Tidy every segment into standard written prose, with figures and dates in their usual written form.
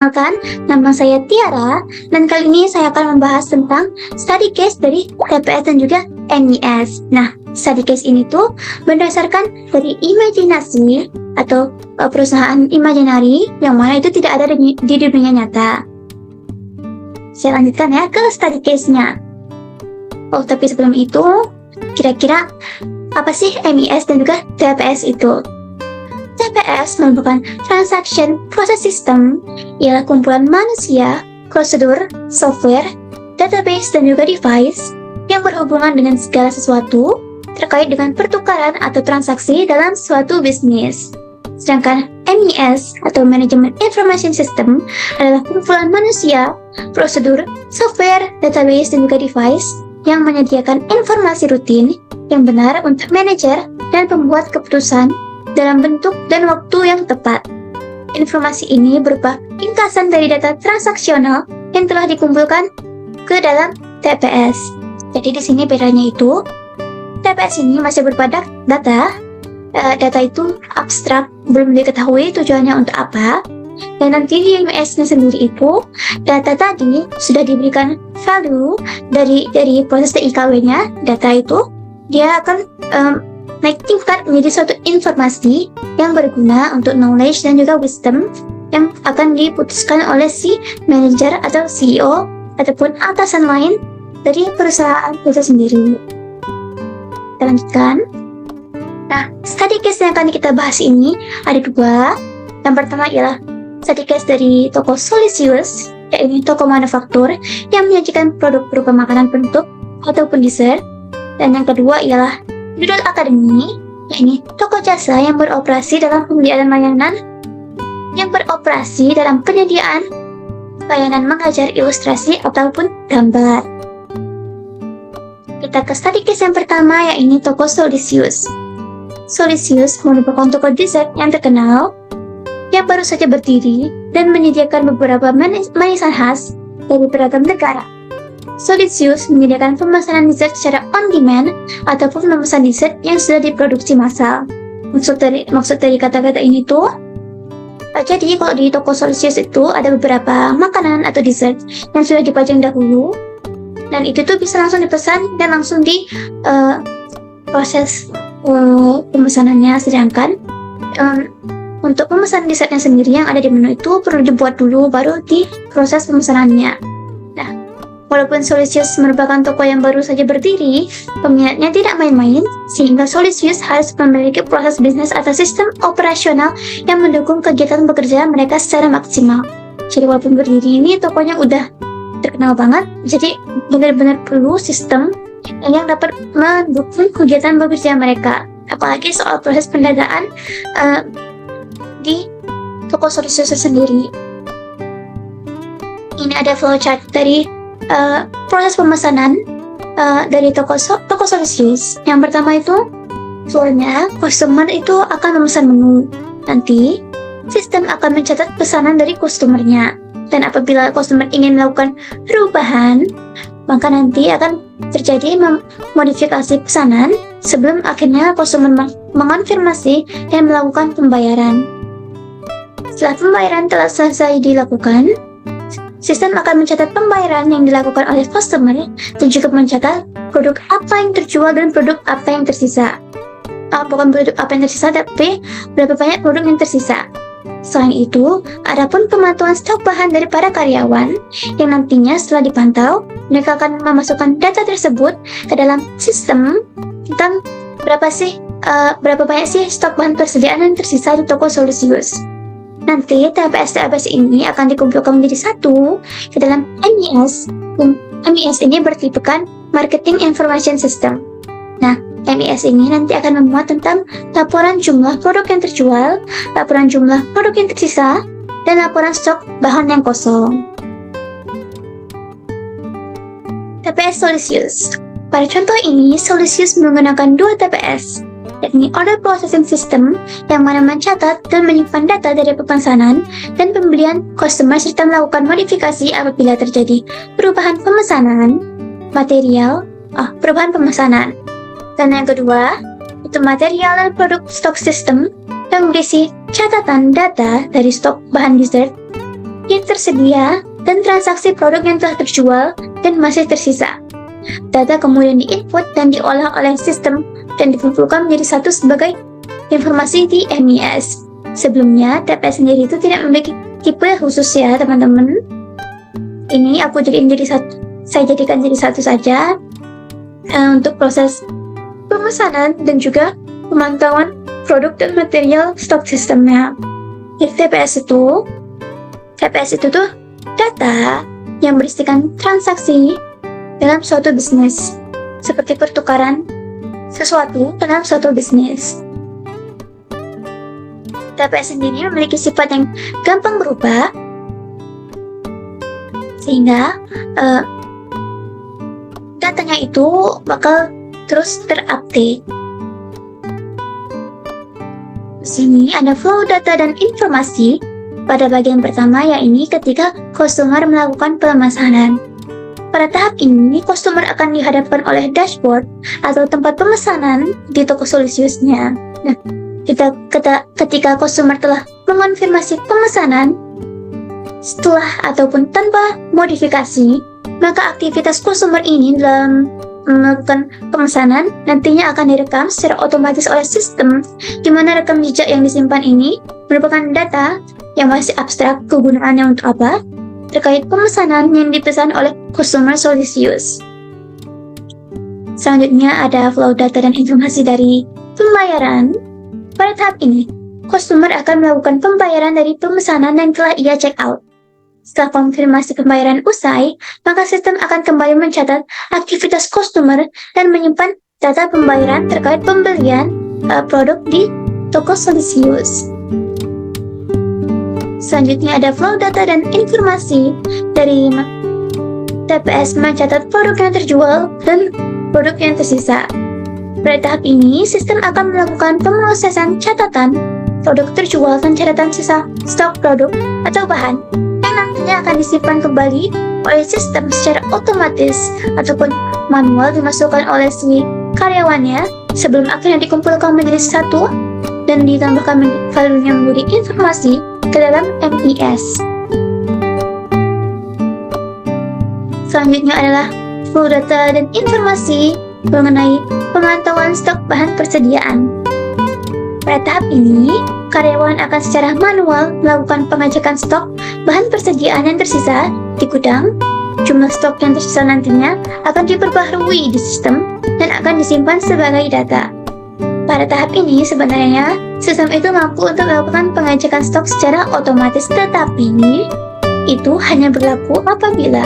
Perkenalkan, nama saya Tiara, dan kali ini saya akan membahas tentang study case dari TPS dan juga MES. Nah, study case ini tuh berdasarkan dari imajinasi atau perusahaan imajinari yang mana itu tidak ada di dunia nyata. Saya lanjutkan ya ke study case-nya. Oh, tapi sebelum itu, kira-kira apa sih MES dan juga TPS itu? TPS merupakan Transaction Process System, ialah kumpulan manusia, prosedur, software, database, dan juga device yang berhubungan dengan segala sesuatu terkait dengan pertukaran atau transaksi dalam suatu bisnis. Sedangkan MES atau Management Information System adalah kumpulan manusia, prosedur, software, database, dan juga device yang menyediakan informasi rutin yang benar untuk manajer dan pembuat keputusan dalam bentuk dan waktu yang tepat. Informasi ini berupa ringkasan dari data transaksional yang telah dikumpulkan ke dalam TPS. Jadi di sini bedanya itu, TPS ini masih berupa data. Data itu abstrak, belum diketahui tujuannya untuk apa. Dan nanti di MES-nya sendiri itu, data tadi sudah diberikan value dari proses TIKW-nya. Data itu dia akan naik tingkat menjadi suatu informasi yang berguna untuk knowledge dan juga wisdom yang akan diputuskan oleh si manager atau CEO ataupun atasan lain dari perusahaan itu sendiri. Kita lanjutkan. Nah, study case yang akan kita bahas ini ada dua. Yang pertama ialah study case dari toko Solisius, yaitu toko manufaktur yang menyajikan produk berupa makanan penutup ataupun dessert. Dan yang kedua ialah Doodle Academy, yakni toko jasa yang beroperasi dalam penyediaan layanan layanan mengajar ilustrasi ataupun gambar. Kita ke study case yang pertama, yaitu toko Solisius. Solisius merupakan toko dessert yang terkenal yang baru saja berdiri dan menyediakan beberapa manisan khas dari beragam negara. Solisius menyediakan pemesanan dessert secara on-demand ataupun memesan dessert yang sudah diproduksi massal. Maksud dari kata-kata ini tuh, jadi kalau di toko Solisius itu ada beberapa makanan atau dessert yang sudah dipajang dahulu, dan itu tuh bisa langsung dipesan dan langsung di proses pemesanannya. Sedangkan untuk pemesanan dessertnya sendiri yang ada di menu itu perlu dibuat dulu baru di proses pemesanannya. Walaupun Solisius merupakan toko yang baru saja berdiri, peminatnya tidak main-main, sehingga Solisius harus memiliki proses bisnis atau sistem operasional yang mendukung kegiatan bekerja mereka secara maksimal. Jadi walaupun berdiri ini tokonya udah terkenal banget, jadi benar-benar perlu sistem yang dapat mendukung kegiatan bekerja mereka. Apalagi soal proses pendataan di toko Solisius sendiri. Ini ada flowchart dari proses pemesanan dari toko Solisius. Yang pertama itu flow-nya, customer itu akan memesan menu. Nanti sistem akan mencatat pesanan dari customernya, dan apabila customer ingin melakukan perubahan, maka nanti akan terjadi modifikasi pesanan sebelum akhirnya customer mengonfirmasi dan melakukan pembayaran. Setelah pembayaran telah selesai dilakukan, sistem akan mencatat pembayaran yang dilakukan oleh customer dan juga mencatat produk apa yang terjual dan produk apa yang tersisa. Bukan produk apa yang tersisa, tapi berapa banyak produk yang tersisa. Selain itu, adapun pemantauan stok bahan dari para karyawan yang nantinya setelah dipantau, mereka akan memasukkan data tersebut ke dalam sistem tentang berapa banyak sih stok bahan persediaan yang tersisa di toko Solisius. Nanti TPS ini akan dikumpulkan menjadi satu ke dalam MES, dan MES ini bertipekan Marketing Information System. Nah, MES ini nanti akan memuat tentang laporan jumlah produk yang terjual, laporan jumlah produk yang tersisa, dan laporan stok bahan yang kosong. TPS Solisius. Pada contoh ini, Solisius menggunakan dua TPS, yakni Order Processing System yang mana mencatat dan menyimpan data dari pemesanan dan pembelian customer serta melakukan modifikasi apabila terjadi perubahan pemesanan. Dan yang kedua, itu Material dan Produk Stock System yang berisi catatan data dari stok bahan dessert yang tersedia, dan transaksi produk yang telah terjual dan masih tersisa. Data kemudian diinput dan diolah oleh sistem dan dikumpulkan menjadi satu sebagai informasi di MES. Sebelumnya, TPS sendiri itu tidak memiliki tipe khusus ya teman-teman. Ini saya jadikan jadi satu saja untuk proses pemesanan dan juga pemantauan produk dan material stok sistemnya. Jadi TPS itu tuh data yang berisikan transaksi dalam suatu bisnis, seperti pertukaran sesuatu dalam suatu bisnis. TPS sendiri memiliki sifat yang gampang berubah, sehingga datanya itu bakal terus terupdate. Di sini ada flow data dan informasi. Pada bagian pertama, yaitu ketika customer melakukan pemesanan. Pada tahap ini, customer akan dihadapkan oleh dashboard atau tempat pemesanan di toko Solisiusnya. Nah, ketika customer telah mengonfirmasi pemesanan, setelah ataupun tanpa modifikasi, maka aktivitas customer ini dalam melakukan pemesanan nantinya akan direkam secara otomatis oleh sistem, di mana rekam jejak yang disimpan ini merupakan data yang masih abstrak kegunaannya untuk apa terkait pemesanan yang dipesan oleh customer Solisius. Selanjutnya ada flow data dan informasi dari pembayaran. Pada tahap ini, customer akan melakukan pembayaran dari pemesanan yang telah ia check out. Setelah konfirmasi pembayaran usai, maka sistem akan kembali mencatat aktivitas customer dan menyimpan data pembayaran terkait pembelian produk di toko Solisius. Selanjutnya ada flow data dan informasi dari TPS mencatat produk yang terjual dan produk yang tersisa. Pada tahap ini, sistem akan melakukan pemrosesan catatan produk terjual dan catatan sisa stok produk atau bahan yang nantinya akan disimpan kembali oleh sistem secara otomatis ataupun manual dimasukkan oleh si karyawannya sebelum akhirnya dikumpulkan menjadi satu dan ditambahkan value-nya menjadi informasi ke dalam MES. Selanjutnya adalah flow data dan informasi mengenai pemantauan stok bahan persediaan. Pada tahap ini, karyawan akan secara manual melakukan pengecekan stok bahan persediaan yang tersisa di gudang. Jumlah stok yang tersisa nantinya akan diperbaharui di sistem dan akan disimpan sebagai data. Pada tahap ini sebenarnya sistem itu mampu untuk melakukan pengecekan stok secara otomatis, tetapi itu hanya berlaku apabila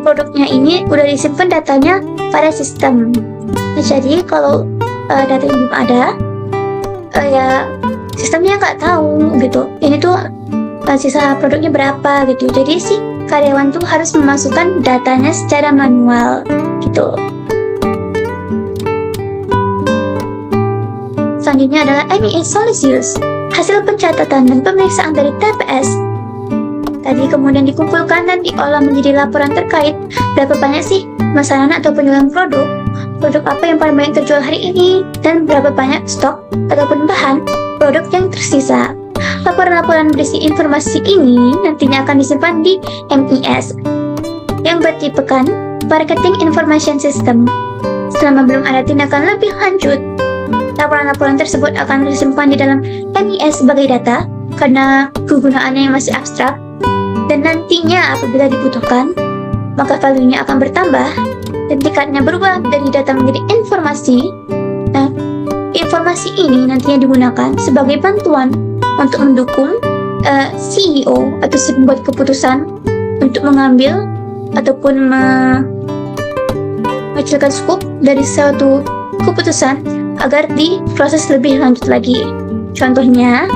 produknya ini udah disimpan datanya pada sistem. Nah, jadi kalau datanya belum ada, ya sistemnya nggak tahu gitu. Ini tuh sisa produknya berapa gitu. Jadi si karyawan tuh harus memasukkan datanya secara manual gitu. Selanjutnya adalah MES Solisius, hasil pencatatan dan pemeriksaan dari TPS. Tadi kemudian dikumpulkan dan diolah menjadi laporan terkait berapa banyak sih pemesanan atau penjualan produk apa yang paling banyak terjual hari ini, dan berapa banyak stok ataupun bahan produk yang tersisa. Laporan-laporan berisi informasi ini nantinya akan disimpan di MES yang bertipekan Marketing Information System. Selama belum ada tindakan lebih lanjut, laporan-laporan tersebut akan disimpan di dalam MES sebagai data karena kegunaannya yang masih abstrak, dan nantinya apabila dibutuhkan, maka value-nya akan bertambah dan tingkatnya berubah dari data menjadi informasi. Nah, informasi ini nantinya digunakan sebagai bantuan untuk mendukung CEO atau si pembuat keputusan untuk mengambil ataupun mengecilkan skop dari suatu keputusan agar diproses lebih lanjut lagi. Contohnya,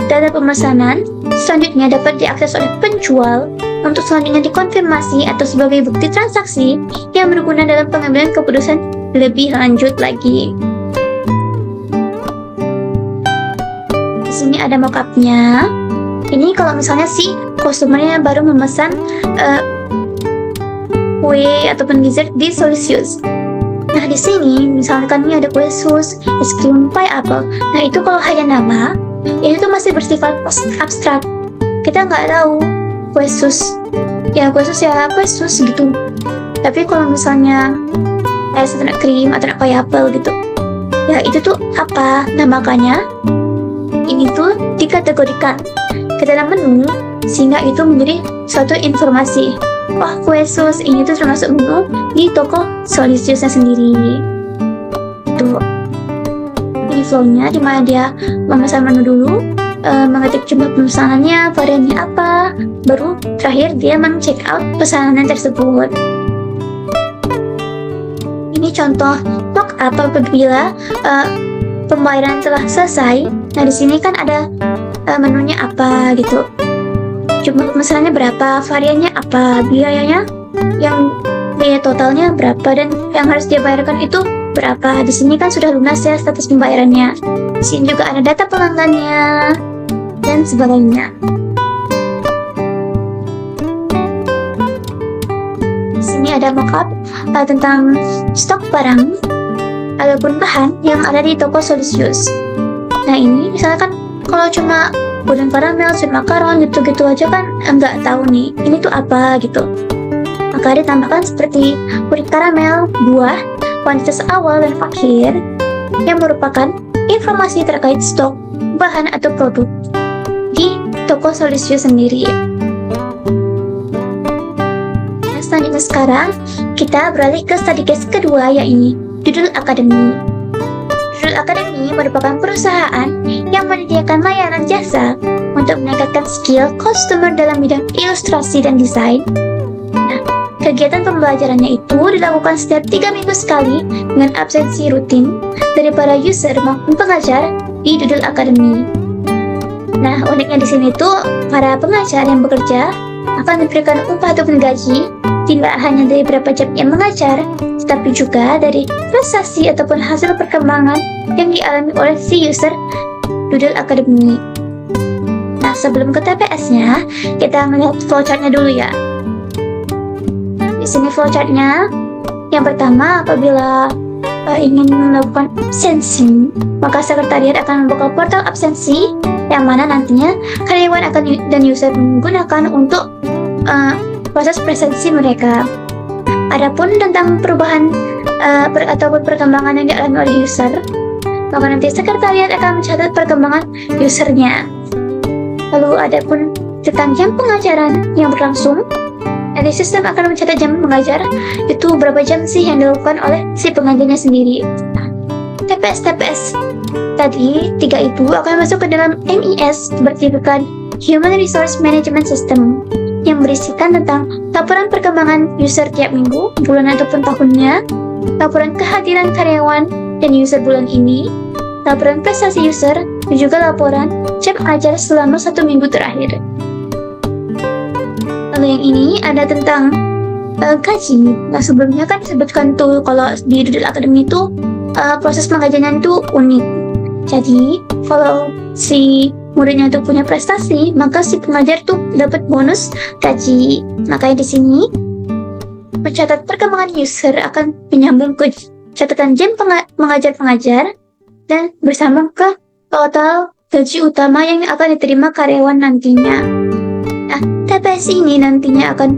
data pemesanan selanjutnya dapat diakses oleh penjual untuk selanjutnya dikonfirmasi atau sebagai bukti transaksi yang berguna dalam pengambilan keputusan lebih lanjut lagi. Di sini ada mockupnya. Ini kalau misalnya si customernya baru memesan kue ataupun dessert di Solisius. Nah, di sini misalkan ini ada kue sus, es krim pie apple. Nah, itu kalau hanya nama, ini tuh masih bersifat abstrak. kita nggak tahu Kuesus ya Kuesus gitu. Tapi kalau misalnya atau krim atau kayak apel gitu, ya itu tuh apa? Nah makanya ini tuh dikategorikan ke dalam menu sehingga itu menjadi suatu informasi. Wah, Kuesus ini tuh termasuk menu di toko Solisiusnya sendiri. Tuh, ini flow-nya dimana dia memesan menu dulu, mengetik jumlah pemesanannya, variannya apa, baru terakhir dia men-check out pesanan tersebut. Ini contoh mock up apabila pembayaran telah selesai. Nah di sini kan ada menunya apa gitu, jumlah pemesanannya berapa, variannya apa, biayanya yang biaya totalnya berapa, dan yang harus dia bayarkan itu berapa. Di sini kan sudah lunas ya status pembayarannya. Di sini juga ada data pelanggannya dan sebagainya. Di sini ada mockup tentang stok barang ataupun bahan yang ada di toko Solisius. Nah ini misalkan kalau cuma puding karamel, sweet makaron gitu-gitu aja kan nggak tahu nih ini tuh apa gitu. Maka ditambahkan seperti puding karamel, buah, kuantitas awal dan akhir yang merupakan informasi terkait stok, bahan atau produk di toko Solisius sendiri. Nah, selanjutnya sekarang kita beralih ke study case kedua, yaitu Doodle Academy. Doodle Academy merupakan perusahaan yang menyediakan layanan jasa untuk meningkatkan skill customer dalam bidang ilustrasi dan desain. Nah, kegiatan pembelajarannya itu dilakukan setiap 3 minggu sekali dengan absensi rutin dari para user maupun pengajar di Doodle Academy. Nah, uniknya di sini tuh para pengajar yang bekerja akan diberikan upah ataupun gaji tidak hanya dari berapa jam yang mengajar, tetapi juga dari prestasi ataupun hasil perkembangan yang dialami oleh si user Doodle Academy. Nah, sebelum ke TPS-nya, kita melihat flowchart-nya dulu ya. Di sini flowchart-nya, yang pertama apabila ingin melakukan absensi, maka sekretariat akan membuka portal absensi yang mana nantinya karyawan dan user menggunakan untuk proses presensi mereka. Adapun tentang perubahan ataupun perkembangan yang dialami oleh user, maka nanti sekretariat akan mencatat perkembangan usernya. Lalu adapun tentang jam pengajaran yang berlangsung, nanti sistem akan mencatat jam mengajar itu berapa jam sih yang dilakukan oleh si pengajarnya sendiri. TPS tadi 3 itu akan masuk ke dalam MES bertipikan Human Resource Management System yang berisikan tentang laporan perkembangan user tiap minggu, bulan ataupun tahunnya, laporan kehadiran karyawan dan user bulan ini, laporan prestasi user, dan juga laporan jam ajar selama 1 minggu terakhir. Lalu yang ini ada tentang gaji. Nah sebelumnya kan disebutkan tuh kalau di Doodle Academy itu proses pengajian itu unik. Jadi kalau si muridnya itu punya prestasi, maka si pengajar tuh dapat bonus gaji. Makanya di sini mencatat perkembangan user akan menyambung ke catatan jam mengajar pengajar dan bersambung ke total gaji utama yang akan diterima karyawan nantinya. Nah, TPS ini nantinya akan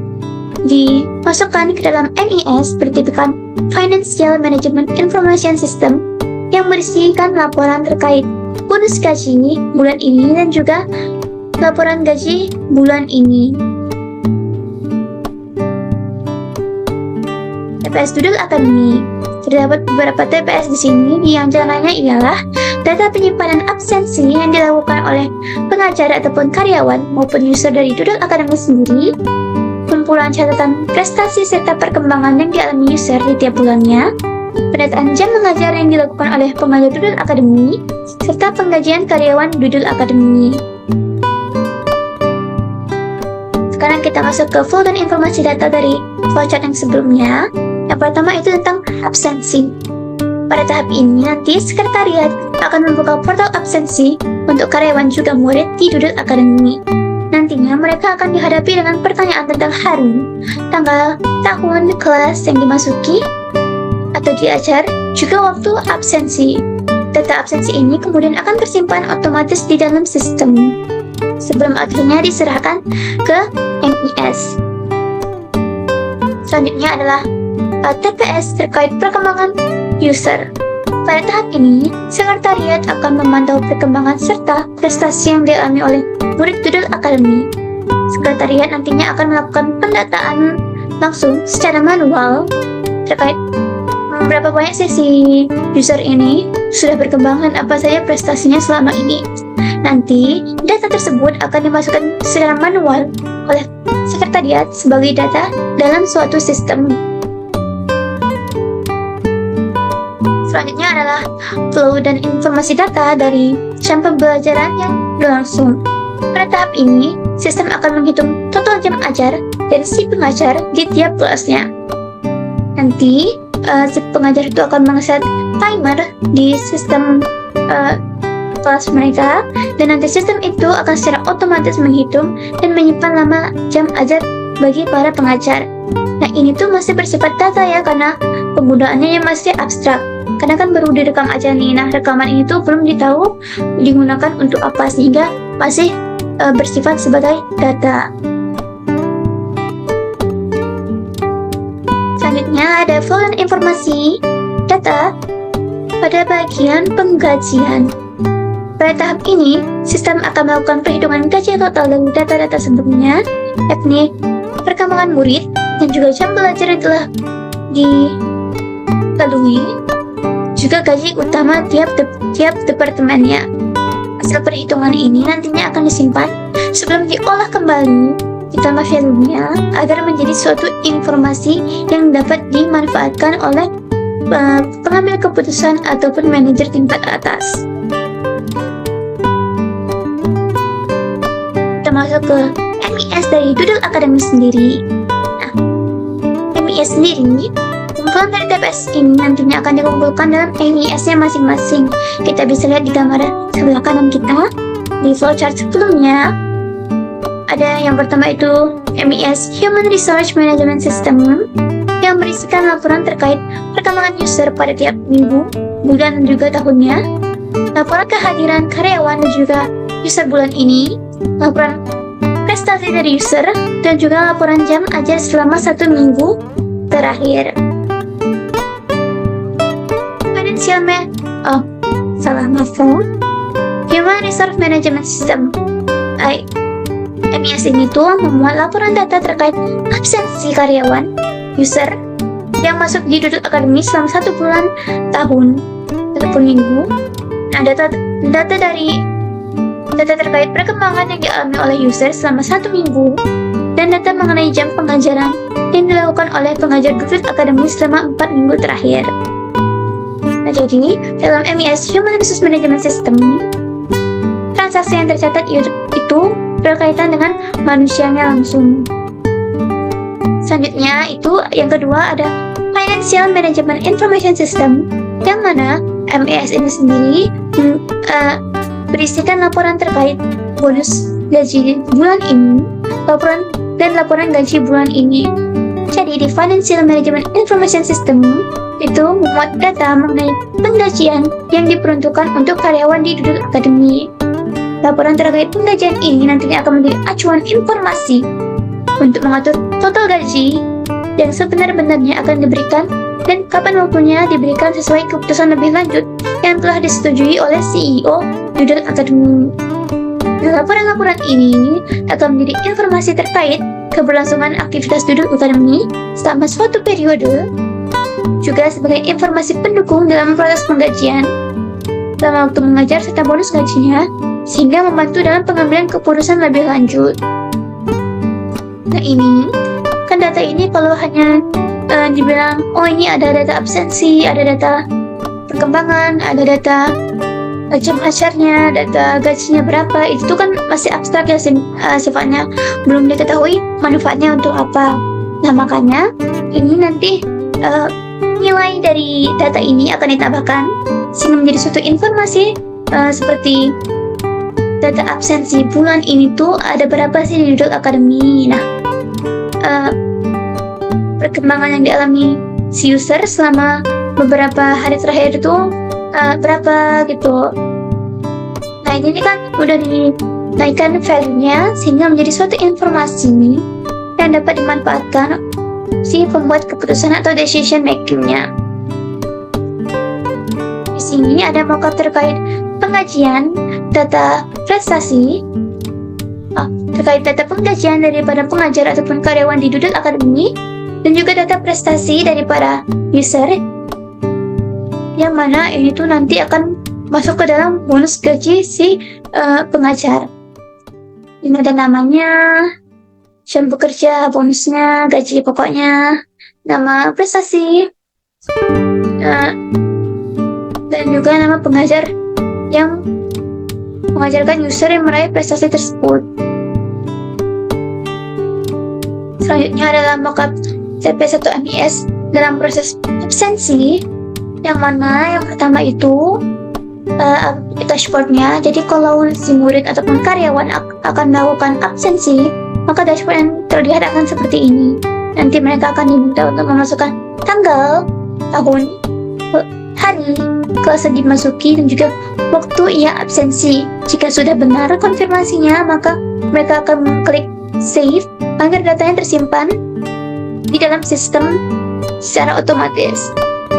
dimasukkan ke dalam MES bertipikan Financial Management Information System yang berisikan laporan terkait bonus gaji bulan ini dan juga laporan gaji bulan ini. TPS Doodle Academy. Terdapat beberapa TPS di sini. Di antaranya ialah data penyimpanan absensi yang dilakukan oleh pengajar ataupun karyawan maupun user dari Doodle Academy sendiri, kumpulan catatan prestasi serta perkembangan yang dialami user di tiap bulannya, pendataan jam mengajar yang dilakukan oleh pengajar Doodle Academy, serta penggajian karyawan Doodle Academy. Sekarang kita masuk ke full dan informasi data dari flowchart yang sebelumnya. Yang pertama itu tentang absensi. Pada tahap ini nanti sekretariat akan membuka portal absensi untuk karyawan juga murid di Doodle Academy. Nantinya mereka akan dihadapi dengan pertanyaan tentang hari, tanggal, tahun, kelas yang dimasuki atau diajar, juga waktu absensi. Data absensi ini kemudian akan tersimpan otomatis di dalam sistem. sebelum akhirnya diserahkan ke MIS. Selanjutnya adalah TPS terkait perkembangan user. Pada tahap ini, sekretariat akan memantau perkembangan serta prestasi yang dialami oleh murid Doodle Academy. Sekretariat nantinya akan melakukan pendataan langsung secara manual terkait berapa banyak sih si user ini sudah berkembang dan apa saja prestasinya selama ini. Nanti, data tersebut akan dimasukkan secara manual oleh sekretariat sebagai data dalam suatu sistem. Selanjutnya adalah flow dan informasi data dari jam pembelajaran yang berlangsung. Pada tahap ini, sistem akan menghitung total jam ajar dan si pengajar di tiap kelasnya. Nanti, si pengajar itu akan mengeset timer di sistem kelas mereka, dan nanti sistem itu akan secara otomatis menghitung dan menyimpan lama jam ajar bagi para pengajar. Nah, ini tuh masih bersifat data ya, karena penggunaannya yang masih abstrak. Karena kan baru direkam aja nih. Nah, rekaman ini tuh belum ditahu digunakan untuk apa, sehingga masih bersifat sebagai data. Selanjutnya ada flow dan informasi data pada bagian penggajian. Pada tahap ini, sistem akan melakukan perhitungan gaji total dari data-data sebelumnya, yakni perkembangan murid dan juga jam belajar yang telah dilalui, juga gaji utama tiap departemennya. Hasil perhitungan ini nantinya akan disimpan sebelum diolah kembali, ditambah value-nya agar menjadi suatu informasi yang dapat dimanfaatkan oleh pengambil keputusan ataupun manajer tingkat atas. Kita masuk ke MIS dari Doodle Academy sendiri. Nah, MIS sendiri, kumpulan dari TPS ini nantinya akan dikumpulkan dalam MIS-nya masing-masing. Kita bisa lihat di gambar sebelah kanan kita di flowchart sebelumnya. Ada yang pertama itu MIS Human Resource Management System yang berisikan laporan terkait perkembangan user pada tiap minggu, bulan, dan juga tahunnya, laporan kehadiran karyawan dan juga user bulan ini, laporan prestasi dari user, dan juga laporan jam ajar selama 1 minggu terakhir. Human Resource Management System MIS ini tuh memuat laporan data terkait absensi karyawan, user yang masuk di Doodle Academy selama 1 bulan, tahun, ataupun minggu. Nah, data terkait perkembangan yang dialami oleh user selama 1 minggu, dan data mengenai jam pengajaran yang dilakukan oleh pengajar Doodle Academy selama 4 minggu terakhir. Nah, jadi dalam MIS Human Resource Management System, transaksi yang tercatat itu berkaitan dengan manusianya langsung. Selanjutnya itu yang kedua ada Financial Management Information System, yang mana MIS ini sendiri berisikan laporan terkait bonus gaji bulan ini, laporan gaji bulan ini. Jadi di Financial Management Information System itu memuat data mengenai penggajian yang diperuntukkan untuk karyawan di Doodle Academy. Laporan terkait penggajian ini nantinya akan menjadi acuan informasi untuk mengatur total gaji yang sebenar-benarnya akan diberikan dan kapan waktunya diberikan sesuai keputusan lebih lanjut yang telah disetujui oleh CEO Doodle Academy. Laporan-laporan ini akan menjadi informasi terkait keberlangsungan aktivitas Doodle Academy selama suatu periode, juga sebagai informasi pendukung dalam proses penggajian, dalam waktu mengajar serta bonus gajinya, sehingga membantu dalam pengambilan keputusan lebih lanjut. Nah, ini kan data ini kalau hanya dibilang ini ada data absensi, ada data perkembangan, ada data jam ajarnya, data gajinya berapa, itu kan masih abstrak ya sifatnya, belum diketahui manfaatnya untuk apa. Nah, makanya ini nanti nilai dari data ini akan ditambahkan sehingga menjadi suatu informasi seperti data absensi bulan ini tuh ada berapa sih di Doodle Academy. Nah, perkembangan yang dialami si user selama beberapa hari terakhir itu berapa gitu. Nah, ini kan udah naikkan value-nya sehingga menjadi suatu informasi yang dapat dimanfaatkan si pembuat keputusan atau decision making-nya. Di sini ada mockup terkait pengajian data prestasi, terkait data penggajian daripada pengajar ataupun karyawan di Doodle Academy, dan juga data prestasi daripada user, yang mana ini tuh nanti akan masuk ke dalam bonus gaji si pengajar. Ini ada namanya, jam bekerja, bonusnya, gaji pokoknya, nama prestasi, dan juga nama pengajar yang mengajarkan user yang meraih prestasi tersebut. Selanjutnya adalah mockup TP1MIS dalam proses absensi, yang mana yang pertama itu dashboardnya. Jadi kalau si murid ataupun karyawan akan melakukan absensi, maka dashboard yang terlihat akan seperti ini. Nanti mereka akan diminta untuk memasukkan tanggal, tahun, hari, kelas yang dimasuki, dan juga waktu ia absensi. Jika sudah benar konfirmasinya, maka mereka akan mengklik save agar datanya tersimpan di dalam sistem secara otomatis.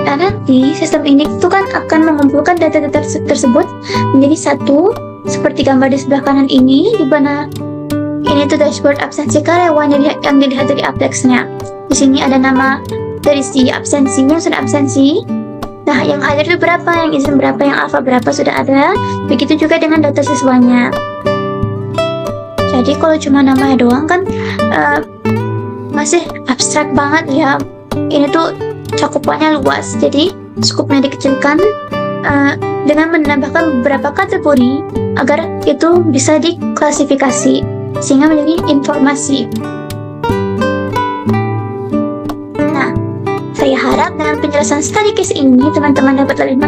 Nah, nanti sistem ini itu kan akan mengumpulkan data-data tersebut menjadi satu, seperti gambar di sebelah kanan ini, di mana ini tuh dashboard absensi karyawan yang dilihat dari Aplex-nya. Di sini ada nama dari si absensinya, sudah absensi. Nah, yang hadir itu berapa, yang izin berapa, yang alfa berapa sudah ada. Begitu juga dengan data siswanya. Jadi kalau cuma namanya doang kan masih abstrak banget ya. Ini tuh cakupannya luas, jadi skupnya dikecilkan dengan menambahkan beberapa kategori agar itu bisa diklasifikasi sehingga menjadi informasi. Nah, saya harap dengan penjelasan study case ini teman-teman dapat lebih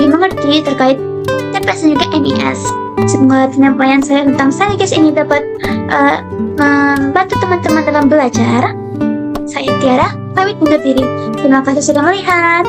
mengerti terkait TPS dan juga MIS. Semoga penyampaian saya tentang study case ini dapat membantu teman-teman dalam belajar. Saya Tiara, pamit undur diri. Terima kasih sudah melihat.